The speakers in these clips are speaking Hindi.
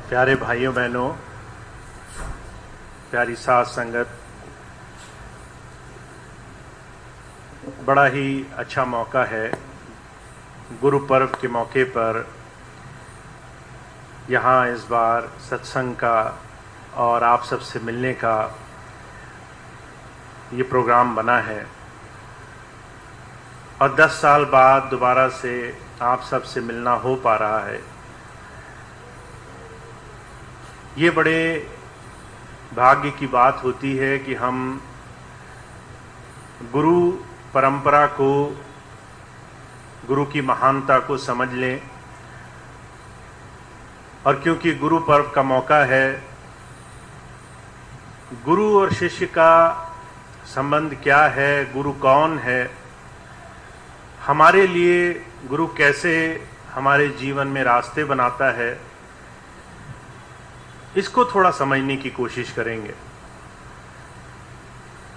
प्यारे भाइयों बहनों, प्यारी साथ संगत, बड़ा ही अच्छा मौका है गुरु पर्व के मौके पर यहाँ इस बार सत्संग का और आप सबसे मिलने का ये प्रोग्राम बना है और 10 साल बाद दोबारा से आप सबसे मिलना हो पा रहा है। ये बड़े भाग्य की बात होती है कि हम गुरु परंपरा को, गुरु की महानता को समझ लें। और क्योंकि गुरु पर्व का मौका है, गुरु और शिष्य का संबंध क्या है, गुरु कौन है, हमारे लिए गुरु कैसे हमारे जीवन में रास्ते बनाता है, इसको थोड़ा समझने की कोशिश करेंगे।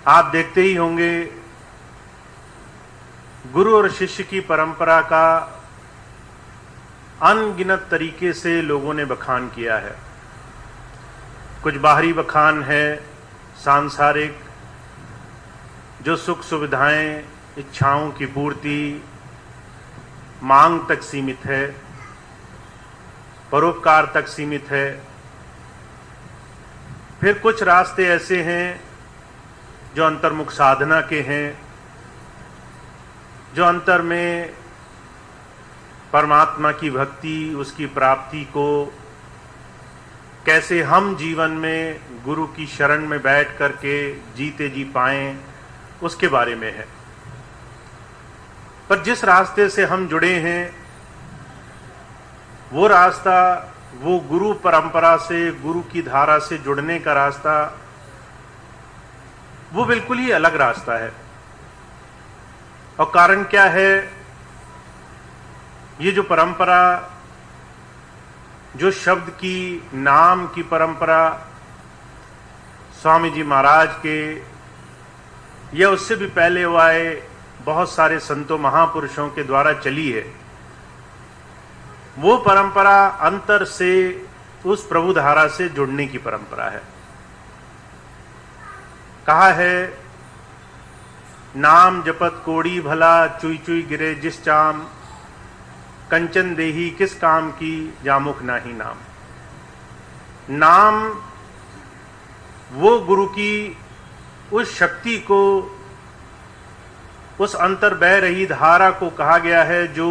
आप देखते ही होंगे गुरु और शिष्य की परंपरा का अनगिनत तरीके से लोगों ने बखान किया है। कुछ बाहरी बखान है, सांसारिक, जो सुख सुविधाएं, इच्छाओं की पूर्ति, मांग तक सीमित है, परोपकार तक सीमित है। फिर कुछ रास्ते ऐसे हैं जो अंतर्मुख साधना के हैं, जो अंतर में परमात्मा की भक्ति, उसकी प्राप्ति को कैसे हम जीवन में गुरु की शरण में बैठ करके जीते जी पाएं, उसके बारे में है। पर जिस रास्ते से हम जुड़े हैं, वो रास्ता, वो गुरु परंपरा से, गुरु की धारा से जुड़ने का रास्ता, वो बिल्कुल ही अलग रास्ता है। और कारण क्या है? ये जो परंपरा, जो शब्द की, नाम की परंपरा स्वामी जी महाराज के या उससे भी पहले हुए बहुत सारे संतों महापुरुषों के द्वारा चली है, वो परंपरा अंतर से उस प्रभु धारा से जुड़ने की परंपरा है। कहा है, नाम जपत कोड़ी भला, चुई चुई गिरे जिस चाम, कंचन देही किस काम की, जामुख नाही नाम। नाम वो गुरु की उस शक्ति को, उस अंतर बह रही धारा को कहा गया है जो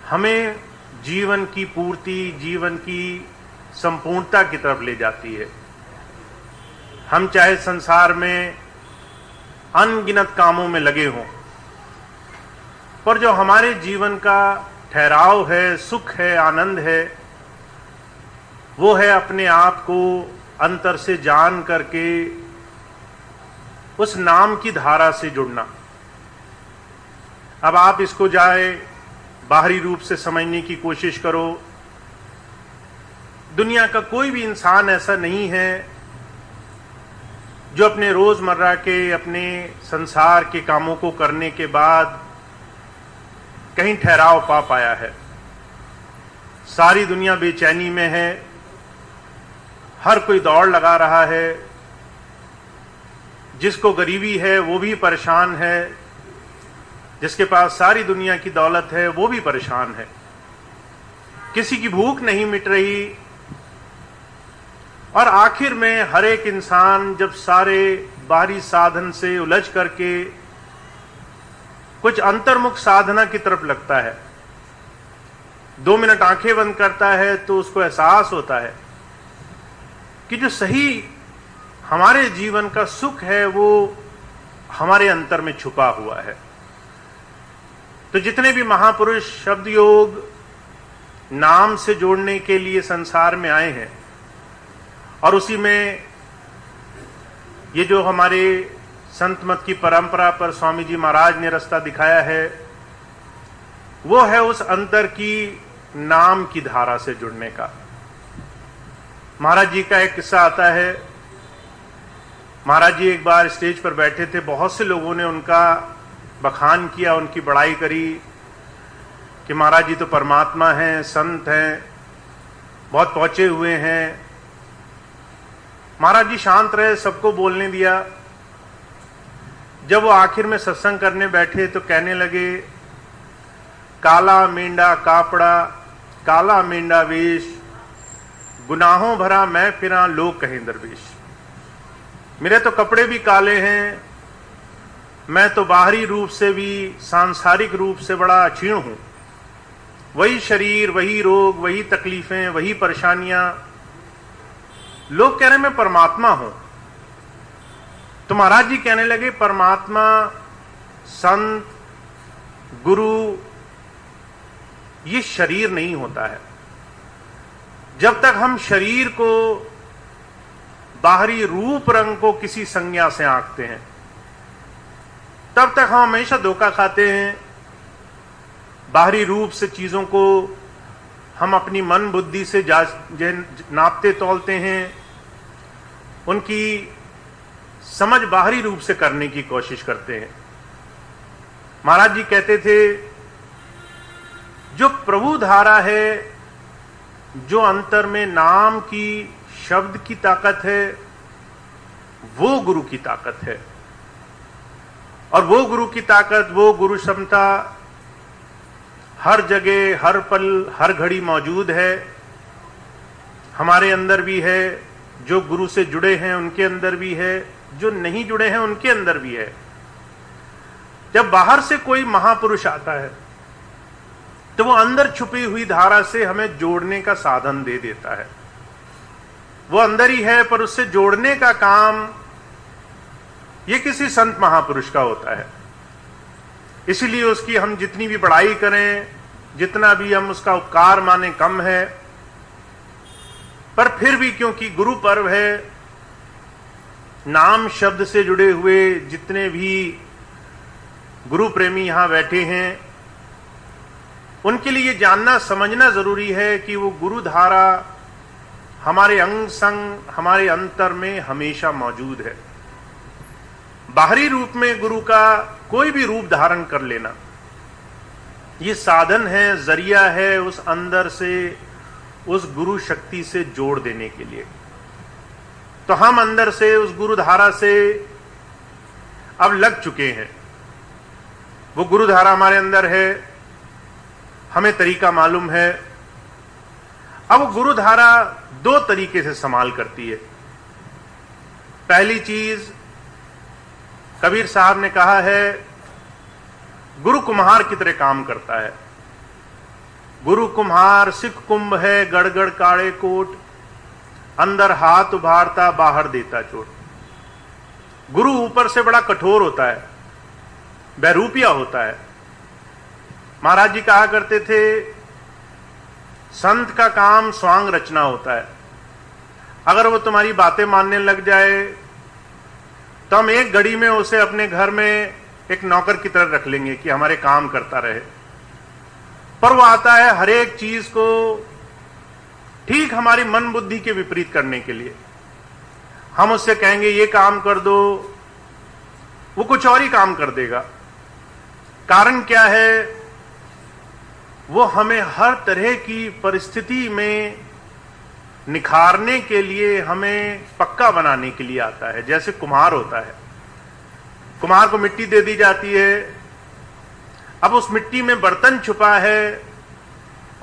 हमें जीवन की पूर्ति, जीवन की संपूर्णता की तरफ ले जाती है। हम चाहे संसार में अनगिनत कामों में लगे हों, पर जो हमारे जीवन का ठहराव है, सुख है, आनंद है, वो है अपने आप को अंतर से जान करके उस नाम की धारा से जुड़ना। अब आप इसको जाए बाहरी रूप से समझने की कोशिश करो। दुनिया का कोई भी इंसान ऐसा नहीं है जो अपने रोजमर्रा के, अपने संसार के कामों को करने के बाद कहीं ठहराव पा पाया है। सारी दुनिया बेचैनी में है, हर कोई दौड़ लगा रहा है। जिसको गरीबी है वो भी परेशान है, जिसके पास सारी दुनिया की दौलत है वो भी परेशान है। किसी की भूख नहीं मिट रही। और आखिर में हर एक इंसान जब सारे बाहरी साधन से उलझ करके कुछ अंतर्मुख साधना की तरफ लगता है, 2 मिनट आंखें बंद करता है, तो उसको एहसास होता है कि जो सही हमारे जीवन का सुख है वो हमारे अंतर में छुपा हुआ है। तो जितने भी महापुरुष शब्द योग, नाम से जोड़ने के लिए संसार में आए हैं, और उसी में ये जो हमारे संत मत की परंपरा पर स्वामी जी महाराज ने रास्ता दिखाया है, वो है उस अंतर की, नाम की धारा से जुड़ने का। महाराज जी का एक किस्सा आता है। महाराज जी एक बार स्टेज पर बैठे थे, बहुत से लोगों ने उनका बखान किया, उनकी बड़ाई करी कि महाराज जी तो परमात्मा हैं, संत हैं, बहुत पहुंचे हुए हैं। महाराज जी शांत रहे, सबको बोलने दिया। जब वो आखिर में सत्संग करने बैठे तो कहने लगे, काला मेंढा कापड़ा, काला मेंढा वेश, गुनाहों भरा मैं फिरा लोग कहें दरवेश। मेरे तो कपड़े भी काले हैं, मैं तो बाहरी रूप से भी सांसारिक रूप से बड़ा क्षीण हूं। वही शरीर, वही रोग, वही तकलीफें, वही परेशानियां। लोग कह रहे मैं परमात्मा हूं। तो महाराज जी कहने लगे, परमात्मा, संत, गुरु, ये शरीर नहीं होता है। जब तक हम शरीर को, बाहरी रूप रंग को किसी संज्ञा से आंकते हैं, तब तक हम हमेशा धोखा खाते हैं। बाहरी रूप से चीजों को हम अपनी मन बुद्धि से नापते तौलते हैं, उनकी समझ बाहरी रूप से करने की कोशिश करते हैं। महाराज जी कहते थे, जो प्रभु धारा है, जो अंतर में नाम की, शब्द की ताकत है, वो गुरु की ताकत है। और वो गुरु की ताकत, वो गुरु क्षमता हर जगह, हर पल, हर घड़ी मौजूद है। हमारे अंदर भी है, जो गुरु से जुड़े हैं उनके अंदर भी है, जो नहीं जुड़े हैं उनके अंदर भी है। जब बाहर से कोई महापुरुष आता है तो वो अंदर छुपी हुई धारा से हमें जोड़ने का साधन दे देता है। वो अंदर ही है, पर उससे जोड़ने का काम ये किसी संत महापुरुष का होता है। इसीलिए उसकी हम जितनी भी बड़ाई करें, जितना भी हम उसका उपकार माने, कम है। पर फिर भी क्योंकि गुरु पर्व है, नाम शब्द से जुड़े हुए जितने भी गुरु प्रेमी यहां बैठे हैं, उनके लिए जानना समझना जरूरी है कि वो गुरु धारा हमारे अंग संग, हमारे अंतर में हमेशा मौजूद है। बाहरी रूप में गुरु का कोई भी रूप धारण कर लेना, ये साधन है, जरिया है उस अंदर से, उस गुरु शक्ति से जोड़ देने के लिए। तो हम अंदर से उस गुरु धारा से अब लग चुके हैं। वो गुरु धारा हमारे अंदर है, हमें तरीका मालूम है। अब गुरु धारा दो तरीके से संभाल करती है। पहली चीज, कबीर साहब ने कहा है, गुरु कुम्हार की तरह काम करता है। गुरु कुम्हार सिख कुंभ है, गड़गड़ काड़े कोट, अंदर हाथ उभारता बाहर देता चोट। गुरु ऊपर से बड़ा कठोर होता है, बहरूपिया होता है। महाराज जी कहा करते थे, संत का काम स्वांग रचना होता है। अगर वो तुम्हारी बातें मानने लग जाए तो हम एक घड़ी में उसे अपने घर में एक नौकर की तरह रख लेंगे कि हमारे काम करता रहे। पर वो आता है हर एक चीज को ठीक हमारी मन बुद्धि के विपरीत करने के लिए। हम उससे कहेंगे ये काम कर दो, वो कुछ और ही काम कर देगा। कारण क्या है? वो हमें हर तरह की परिस्थिति में निखारने के लिए, हमें पक्का बनाने के लिए आता है। जैसे कुम्हार होता है, कुम्हार को मिट्टी दे दी जाती है, अब उस मिट्टी में बर्तन छुपा है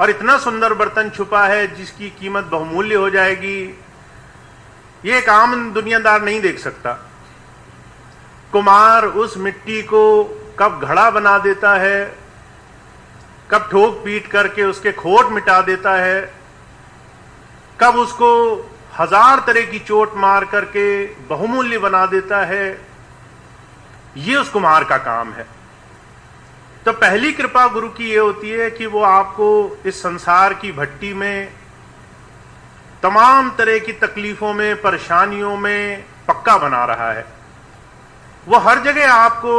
और इतना सुंदर बर्तन छुपा है जिसकी कीमत बहुमूल्य हो जाएगी। ये एक आम दुनियादार नहीं देख सकता। कुम्हार उस मिट्टी को कब घड़ा बना देता है, कब ठोक पीट करके उसके खोट मिटा देता है, कब उसको हजार तरह की चोट मार करके बहुमूल्य बना देता है, ये उस कुम्हार का काम है। तो पहली कृपा गुरु की ये होती है कि वो आपको इस संसार की भट्टी में, तमाम तरह की तकलीफों में, परेशानियों में पक्का बना रहा है। वो हर जगह आपको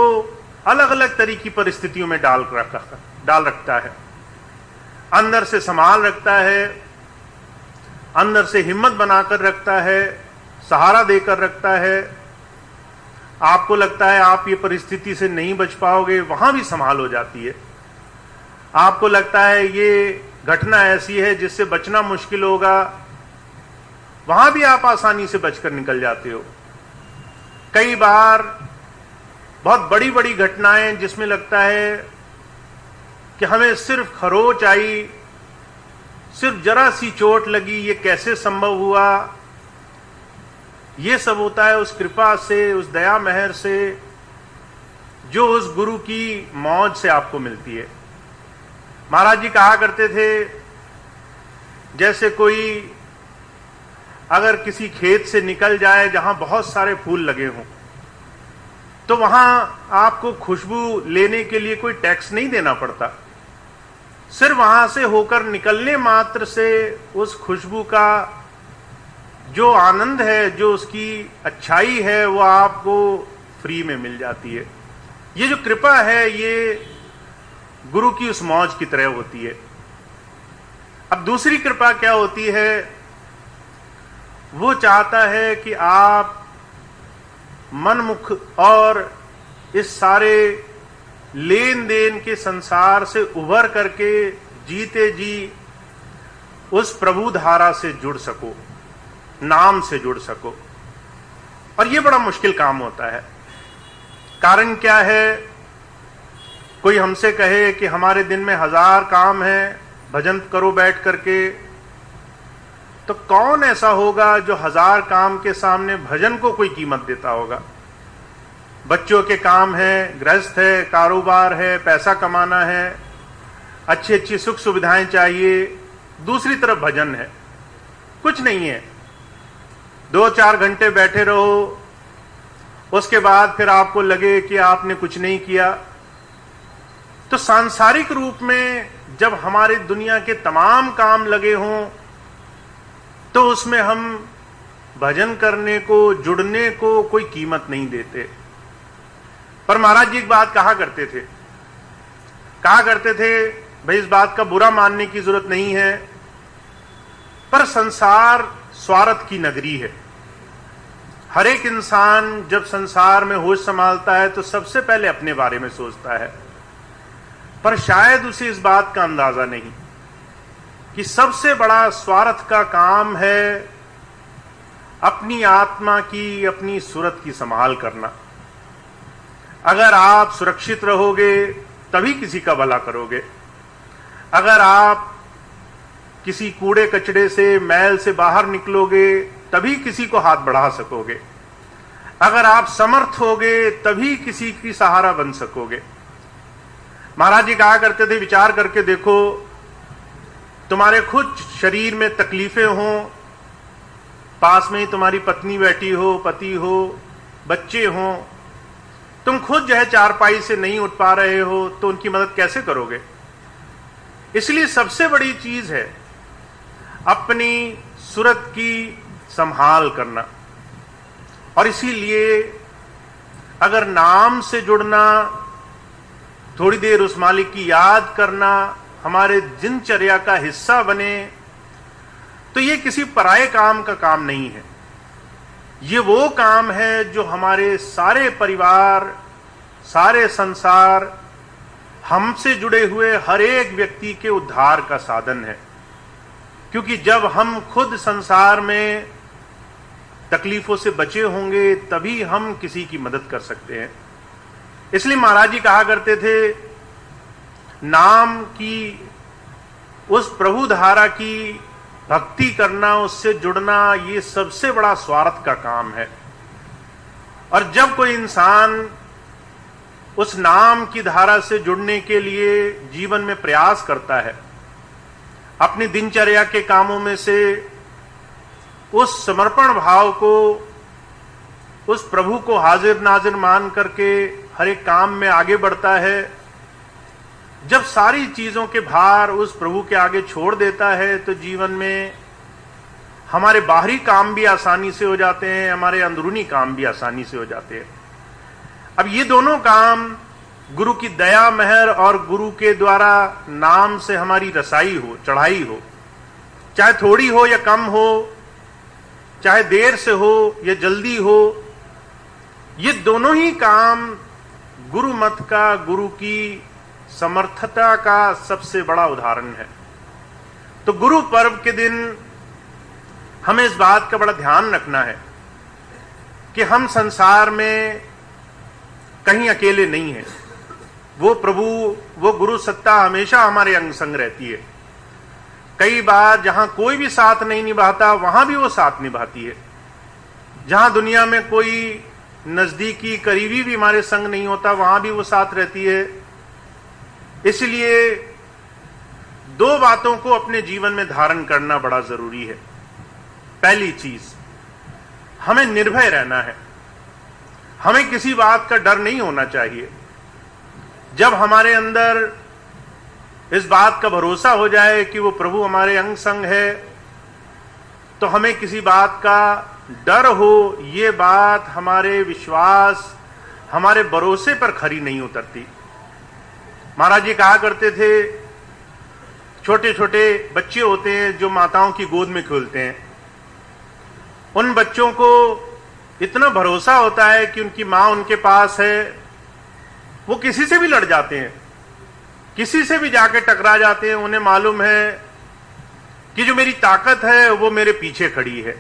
अलग अलग तरह की परिस्थितियों में डाल रखता है। अंदर से संभाल रखता है, अंदर से हिम्मत बनाकर रखता है, सहारा देकर रखता है। आपको लगता है आप ये परिस्थिति से नहीं बच पाओगे, वहां भी संभाल हो जाती है। आपको लगता है ये घटना ऐसी है जिससे बचना मुश्किल होगा, वहां भी आप आसानी से बचकर निकल जाते हो। कई बार बहुत बड़ी बड़ी घटनाएं जिसमें लगता है कि हमें सिर्फ खरोच आई, सिर्फ जरा सी चोट लगी, ये कैसे संभव हुआ, ये सब होता है उस कृपा से, उस दया मेहर से जो उस गुरु की मौज से आपको मिलती है। महाराज जी कहा करते थे, जैसे कोई अगर किसी खेत से निकल जाए जहां बहुत सारे फूल लगे हों, तो वहां आपको खुशबू लेने के लिए कोई टैक्स नहीं देना पड़ता। सिर्फ वहां से होकर निकलने मात्र से उस खुशबू का जो आनंद है, जो उसकी अच्छाई है, वो आपको फ्री में मिल जाती है। ये जो कृपा है ये गुरु की उस मौज की तरह होती है। अब दूसरी कृपा क्या होती है, वो चाहता है कि आप मनमुख और इस सारे लेन देन के संसार से उभर करके जीते जी उस प्रभु धारा से जुड़ सको, नाम से जुड़ सको। और ये बड़ा मुश्किल काम होता है। कारण क्या है, कोई हमसे कहे कि हमारे दिन में 1000 काम है, भजन करो बैठ करके, तो कौन ऐसा होगा जो 1000 काम के सामने भजन को कोई कीमत देता होगा। बच्चों के काम है, गृहस्थ है, कारोबार है, पैसा कमाना है, अच्छी अच्छी सुख सुविधाएं चाहिए, दूसरी तरफ भजन है, कुछ नहीं है। 2-4 घंटे बैठे रहो, उसके बाद फिर आपको लगे कि आपने कुछ नहीं किया। तो सांसारिक रूप में जब हमारे दुनिया के तमाम काम लगे हों, तो उसमें हम भजन करने को, जुड़ने को कोई कीमत नहीं देते। पर महाराज जी एक बात कहा करते थे, भाई इस बात का बुरा मानने की जरूरत नहीं है, पर संसार स्वार्थ की नगरी है। हर एक इंसान जब संसार में होश संभालता है तो सबसे पहले अपने बारे में सोचता है, पर शायद उसे इस बात का अंदाजा नहीं कि सबसे बड़ा स्वार्थ का काम है अपनी आत्मा की, अपनी सूरत की संभाल करना। अगर आप सुरक्षित रहोगे तभी किसी का भला करोगे। अगर आप किसी कूड़े कचड़े से, मैल से बाहर निकलोगे तभी किसी को हाथ बढ़ा सकोगे। अगर आप समर्थ होगे तभी किसी की सहारा बन सकोगे। महाराज जी कहा करते थे, विचार करके देखो, तुम्हारे खुद शरीर में तकलीफें हों, पास में ही तुम्हारी पत्नी बैठी हो, पति हो, बच्चे हों, तुम खुद जो है चारपाई से नहीं उठ पा रहे हो, तो उनकी मदद कैसे करोगे। इसलिए सबसे बड़ी चीज है अपनी सूरत की संभाल करना। और इसीलिए अगर नाम से जुड़ना, थोड़ी देर उस मालिक की याद करना हमारे दिनचर्या का हिस्सा बने, तो ये किसी पराये काम का काम नहीं है। ये वो काम है जो हमारे सारे परिवार, सारे संसार, हमसे जुड़े हुए हर एक व्यक्ति के उद्धार का साधन है। क्योंकि जब हम खुद संसार में तकलीफों से बचे होंगे तभी हम किसी की मदद कर सकते हैं। इसलिए महाराज जी कहा करते थे, नाम की, उस प्रभु धारा की भक्ति करना, उससे जुड़ना, ये सबसे बड़ा स्वार्थ का काम है। और जब कोई इंसान उस नाम की धारा से जुड़ने के लिए जीवन में प्रयास करता है, अपनी दिनचर्या के कामों में से उस समर्पण भाव को, उस प्रभु को हाजिर नाजिर मान करके हर एक काम में आगे बढ़ता है, जब सारी चीजों के भार उस प्रभु के आगे छोड़ देता है, तो जीवन में हमारे बाहरी काम भी आसानी से हो जाते हैं, हमारे अंदरूनी काम भी आसानी से हो जाते हैं। अब ये दोनों काम गुरु की दया मेहर और गुरु के द्वारा नाम से हमारी रसाई हो, चढ़ाई हो, चाहे थोड़ी हो या कम हो, चाहे देर से हो या जल्दी हो, ये दोनों ही काम गुरु मत का, गुरु की समर्थता का सबसे बड़ा उदाहरण है। तो गुरु पर्व के दिन हमें इस बात का बड़ा ध्यान रखना है कि हम संसार में कहीं अकेले नहीं हैं। वो प्रभु, वो गुरु सत्ता हमेशा हमारे अंग संग रहती है। कई बार जहां कोई भी साथ नहीं निभाता, वहां भी वो साथ निभाती है। जहां दुनिया में कोई नजदीकी करीबी भी हमारे संग नहीं होता, वहां भी वो साथ रहती है। इसलिए दो बातों को अपने जीवन में धारण करना बड़ा जरूरी है। पहली चीज, हमें निर्भय रहना है। हमें किसी बात का डर नहीं होना चाहिए। जब हमारे अंदर इस बात का भरोसा हो जाए कि वो प्रभु हमारे अंग संग है, तो हमें किसी बात का डर हो, ये बात हमारे विश्वास, हमारे भरोसे पर खरी नहीं उतरती। महाराज जी कहा करते थे, छोटे छोटे बच्चे होते हैं जो माताओं की गोद में खेलते हैं, उन बच्चों को इतना भरोसा होता है कि उनकी मां उनके पास है। वो किसी से भी लड़ जाते हैं, किसी से भी जाके टकरा जाते हैं। उन्हें मालूम है कि जो मेरी ताकत है वो मेरे पीछे खड़ी है।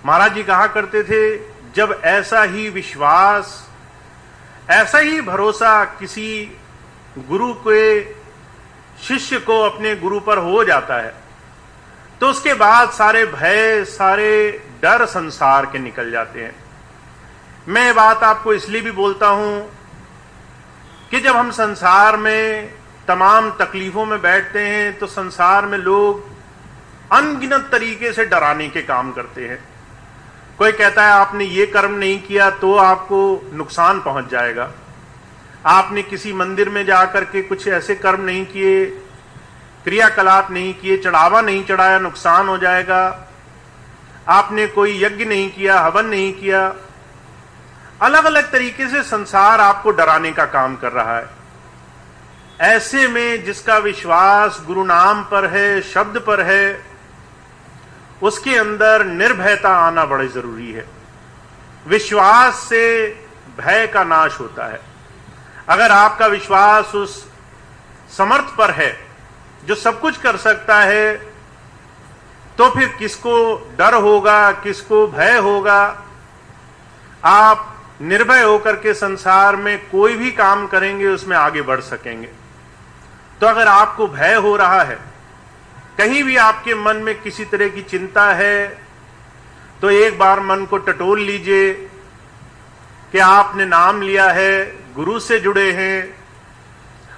महाराज जी कहा करते थे, जब ऐसा ही विश्वास, ऐसा ही भरोसा किसी गुरु के शिष्य को अपने गुरु पर हो जाता है, तो उसके बाद सारे भय, सारे डर संसार के निकल जाते हैं। मैं बात आपको इसलिए भी बोलता हूं कि जब हम संसार में तमाम तकलीफों में बैठते हैं, तो संसार में लोग अनगिनत तरीके से डराने के काम करते हैं। कोई कहता है आपने ये कर्म नहीं किया तो आपको नुकसान पहुंच जाएगा, आपने किसी मंदिर में जाकर के कुछ ऐसे कर्म नहीं किए, क्रियाकलाप नहीं किए, चढ़ावा नहीं चढ़ाया, नुकसान हो जाएगा, आपने कोई यज्ञ नहीं किया, हवन नहीं किया। अलग अलग तरीके से संसार आपको डराने का काम कर रहा है। ऐसे में जिसका विश्वास गुरु नाम पर है, शब्द पर है, उसके अंदर निर्भयता आना बड़ी जरूरी है। विश्वास से भय का नाश होता है। अगर आपका विश्वास उस समर्थ पर है जो सब कुछ कर सकता है, तो फिर किसको डर होगा, किसको भय होगा। आप निर्भय होकर के संसार में कोई भी काम करेंगे, उसमें आगे बढ़ सकेंगे। तो अगर आपको भय हो रहा है, कहीं भी आपके मन में किसी तरह की चिंता है, तो एक बार मन को टटोल लीजिए कि आपने नाम लिया है, गुरु से जुड़े हैं,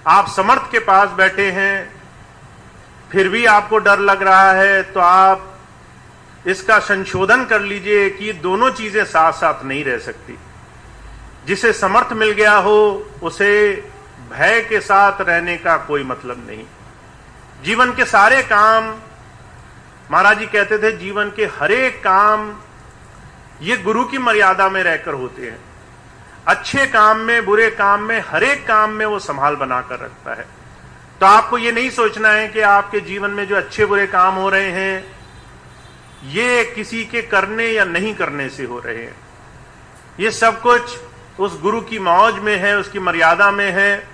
आप समर्थ के पास बैठे हैं, फिर भी आपको डर लग रहा है, तो आप इसका संशोधन कर लीजिए कि दोनों चीजें साथ साथ नहीं रह सकती। जिसे समर्थ मिल गया हो, उसे भय के साथ रहने का कोई मतलब नहीं। जीवन के सारे काम, महाराज जी कहते थे, जीवन के हर एक काम ये गुरु की मर्यादा में रहकर होते हैं। अच्छे काम में, बुरे काम में, हर एक काम में वो संभाल बनाकर रखता है। तो आपको ये नहीं सोचना है कि आपके जीवन में जो अच्छे बुरे काम हो रहे हैं, ये किसी के करने या नहीं करने से हो रहे हैं। ये सब कुछ उस गुरु की मौज में है, उसकी मर्यादा में है।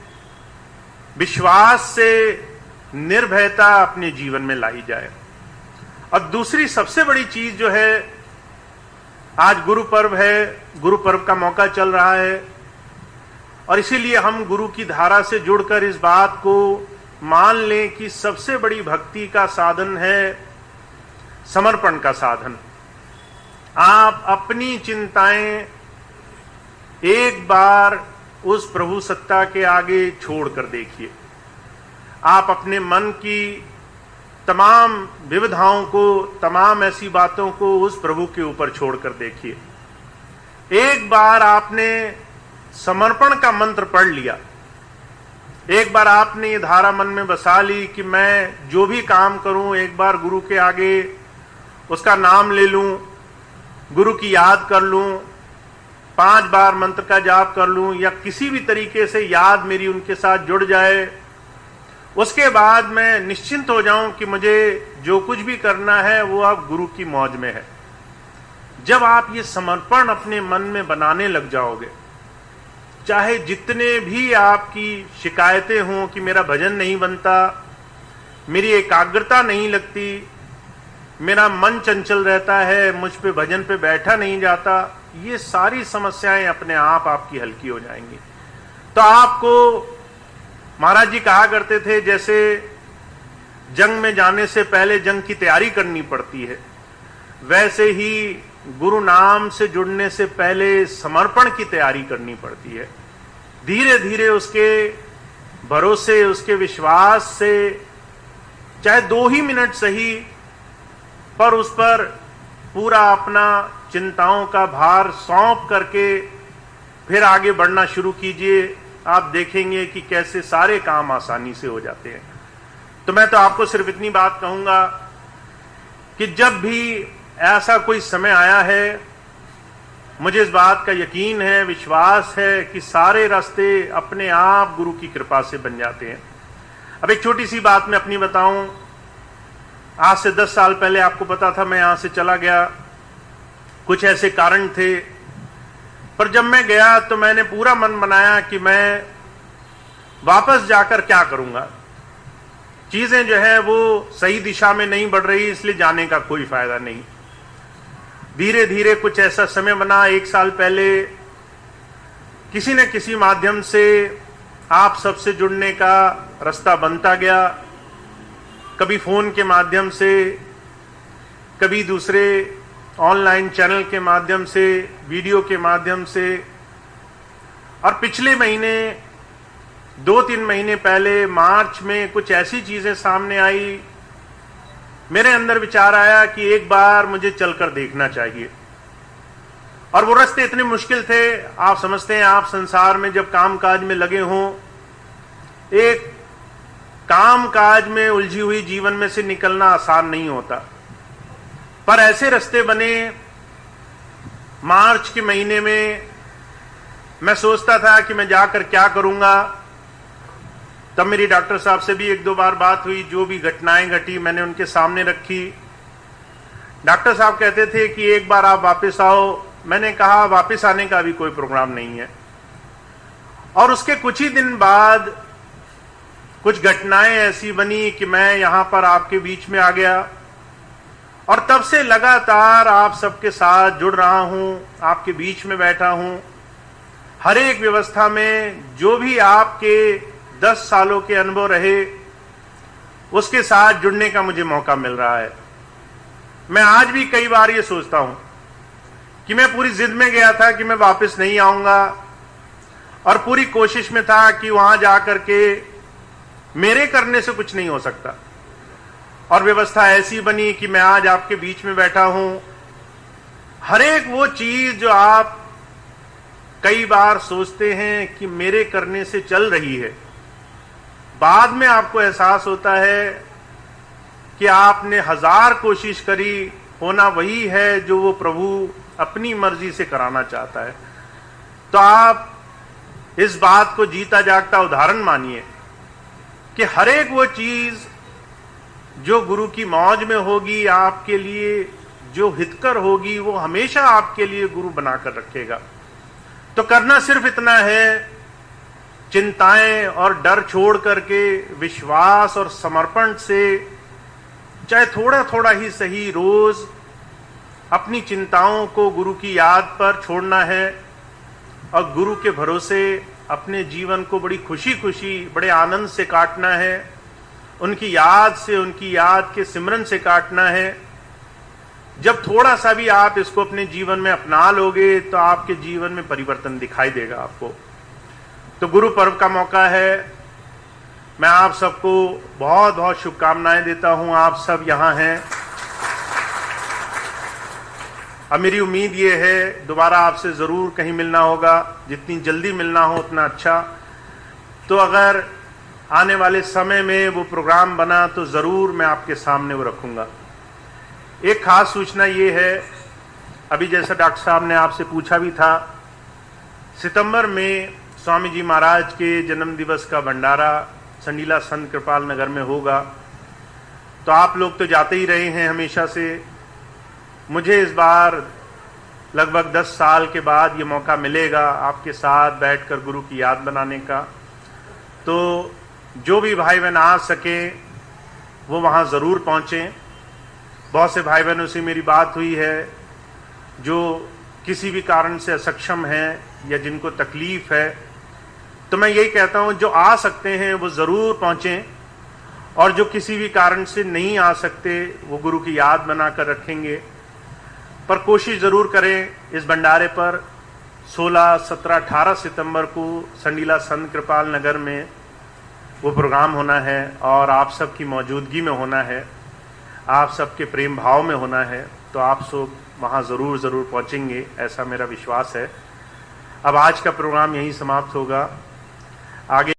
विश्वास से निर्भयता अपने जीवन में लाई जाए। और दूसरी सबसे बड़ी चीज जो है, आज गुरु पर्व है, गुरु पर्व का मौका चल रहा है, और इसीलिए हम गुरु की धारा से जुड़कर इस बात को मान लें कि सबसे बड़ी भक्ति का साधन है समर्पण का साधन। आप अपनी चिंताएं एक बार उस प्रभु सत्ता के आगे छोड़कर देखिए। आप अपने मन की तमाम विविधाओं को, तमाम ऐसी बातों को उस प्रभु के ऊपर छोड़कर देखिए। एक बार आपने समर्पण का मंत्र पढ़ लिया, एक बार आपने ये धारा मन में बसा ली कि मैं जो भी काम करूं, एक बार गुरु के आगे उसका नाम ले लूं, गुरु की याद कर लूं, 5 बार मंत्र का जाप कर लूं, या किसी भी तरीके से याद मेरी उनके साथ जुड़ जाए। उसके बाद मैं निश्चिंत हो जाऊं कि मुझे जो कुछ भी करना है वो अब गुरु की मौज में है। जब आप ये समर्पण अपने मन में बनाने लग जाओगे, चाहे जितने भी आपकी शिकायतें हों कि मेरा भजन नहीं बनता, मेरी एकाग्रता नहीं लगती, मेरा मन चंचल रहता है, मुझ पे भजन पे बैठा नहीं जाता, ये सारी समस्याएं अपने आप आपकी हल्की हो जाएंगी। तो आपको महाराज जी कहा करते थे, जैसे जंग में जाने से पहले जंग की तैयारी करनी पड़ती है, वैसे ही गुरु नाम से जुड़ने से पहले समर्पण की तैयारी करनी पड़ती है। धीरे धीरे उसके भरोसे, उसके विश्वास से, चाहे 2 ही मिनट सही, पर उस पर पूरा अपना चिंताओं का भार सौंप करके फिर आगे बढ़ना शुरू कीजिए। आप देखेंगे कि कैसे सारे काम आसानी से हो जाते हैं। तो मैं तो आपको सिर्फ इतनी बात कहूंगा कि जब भी ऐसा कोई समय आया है, मुझे इस बात का यकीन है, विश्वास है कि सारे रास्ते अपने आप गुरु की कृपा से बन जाते हैं। अब एक छोटी सी बात मैं अपनी बताऊं। आज से 10 साल पहले आपको पता था मैं यहां से चला गया, कुछ ऐसे कारण थे, पर जब मैं गया तो मैंने पूरा मन बनाया कि मैं वापस जाकर क्या करूंगा। चीजें जो है वो सही दिशा में नहीं बढ़ रही, इसलिए जाने का कोई फायदा नहीं। धीरे धीरे कुछ ऐसा समय बना, 1 साल पहले किसी न किसी माध्यम से आप सबसे जुड़ने का रास्ता बनता गया, कभी फोन के माध्यम से, कभी दूसरे ऑनलाइन चैनल के माध्यम से, वीडियो के माध्यम से। और पिछले महीने 2-3 महीने पहले मार्च में कुछ ऐसी चीजें सामने आई, मेरे अंदर विचार आया कि एक बार मुझे चलकर देखना चाहिए। और वो रास्ते इतने मुश्किल थे, आप समझते हैं, आप संसार में जब कामकाज में लगे हों, एक कामकाज में उलझी हुई जीवन में से निकलना आसान नहीं होता। पर ऐसे रास्ते बने। मार्च के महीने में मैं सोचता था कि मैं जाकर क्या करूंगा। तब मेरी डॉक्टर साहब से भी 1-2 बार बात हुई, जो भी घटनाएं घटी मैंने उनके सामने रखी। डॉक्टर साहब कहते थे कि एक बार आप वापस आओ। मैंने कहा वापस आने का अभी कोई प्रोग्राम नहीं है। और उसके कुछ ही दिन बाद कुछ घटनाएं ऐसी बनी कि मैं यहां पर आपके बीच में आ गया, और तब से लगातार आप सबके साथ जुड़ रहा हूं, आपके बीच में बैठा हूं। हर एक व्यवस्था में जो भी आपके 10 सालों के अनुभव रहे, उसके साथ जुड़ने का मुझे मौका मिल रहा है। मैं आज भी कई बार ये सोचता हूं कि मैं पूरी जिद में गया था कि मैं वापस नहीं आऊंगा, और पूरी कोशिश में था कि वहां जाकर के मेरे करने से कुछ नहीं हो सकता। और व्यवस्था ऐसी बनी कि मैं आज आपके बीच में बैठा हूं। हर एक वो चीज जो आप कई बार सोचते हैं कि मेरे करने से चल रही है, बाद में आपको एहसास होता है कि आपने 1000 कोशिश करी, होना वही है जो वो प्रभु अपनी मर्जी से कराना चाहता है। तो आप इस बात को जीता जागता उदाहरण मानिए कि हर एक वो चीज जो गुरु की मौज में होगी, आपके लिए जो हितकर होगी, वो हमेशा आपके लिए गुरु बनाकर रखेगा। तो करना सिर्फ इतना है, चिंताएं और डर छोड़ करके विश्वास और समर्पण से, चाहे थोड़ा थोड़ा ही सही, रोज अपनी चिंताओं को गुरु की याद पर छोड़ना है, और गुरु के भरोसे अपने जीवन को बड़ी खुशी खुशी, बड़े आनंद से काटना है। उनकी याद से, उनकी याद के सिमरन से काटना है। जब थोड़ा सा भी आप इसको अपने जीवन में अपना लोगे तो आपके जीवन में परिवर्तन दिखाई देगा आपको। तो गुरु पर्व का मौका है। मैं आप सबको बहुत बहुत शुभकामनाएं देता हूं। आप सब यहां हैं। अब मेरी उम्मीद ये है दोबारा आपसे जरूर कहीं मिलना होगा, जितनी जल्दी मिलना हो उतना अच्छा। तो अगर आने वाले समय में वो प्रोग्राम बना तो जरूर मैं आपके सामने वो रखूंगा। एक खास सूचना ये है, अभी जैसा डॉक्टर साहब ने आपसे पूछा भी था, सितंबर में स्वामी जी महाराज के जन्म दिवस का भंडारा संडीला संत कृपाल नगर में होगा। तो आप लोग तो जाते ही रहे हैं हमेशा से। मुझे इस बार लगभग 10 साल के बाद ये मौका मिलेगा आपके साथ बैठकर गुरु की याद बनाने का। तो जो भी भाई बहन आ सके, वो वहाँ ज़रूर पहुँचें। बहुत से भाई बहनों से मेरी बात हुई है जो किसी भी कारण से असक्षम हैं या जिनको तकलीफ है, तो मैं यही कहता हूँ जो आ सकते हैं वो ज़रूर पहुँचें, और जो किसी भी कारण से नहीं आ सकते वो गुरु की याद बनाकर रखेंगे। पर कोशिश ज़रूर करें इस भंडारे पर 16, 17, 18 सितंबर को संडीला संत कृपाल नगर में वो प्रोग्राम होना है और आप सबकी मौजूदगी में होना है, आप सबके प्रेम भाव में होना है। तो आप सब वहाँ ज़रूर पहुँचेंगे, ऐसा मेरा विश्वास है। अब आज का प्रोग्राम यहीं समाप्त होगा। आगे